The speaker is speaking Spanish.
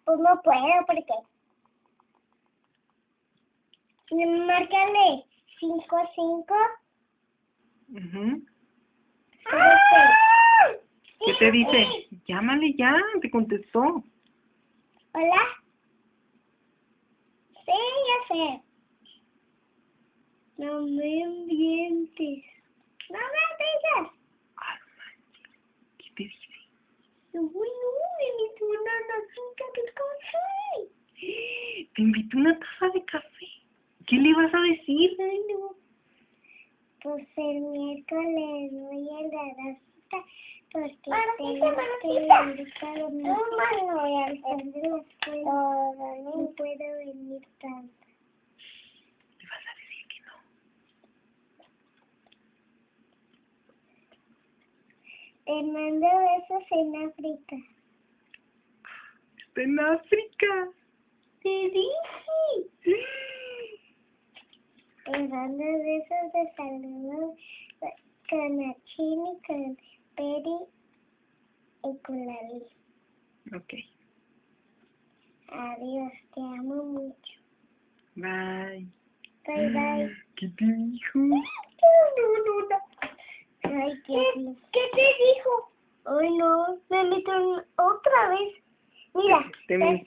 Pues no puedo, porque... Márcale 55. ¿Qué te dice? Llámale ya, te contestó. ¿Hola? Sí, ya sé. No me mientes. No me digas. Ay, ¿qué te dice? No, me invitó una tacita de café. Te invitó una taza de café. ¿Qué le vas a decir? Ay, no. Pues el miércoles voy a la cita porque tengo que ir a mi voy a hacer de la escuela. No puedo venir tanto. Le vas a decir que no. Te mando besos en África. Está en África. Te dije. Te mando besos de saludo con Achini, con Peri y con la Liz. Ok. Adiós, te amo mucho. Bye. Bye, bye. ¿Qué te dijo? No. Ay, ¿Qué te dijo? Ay, no, me metió otra vez. Mira, Te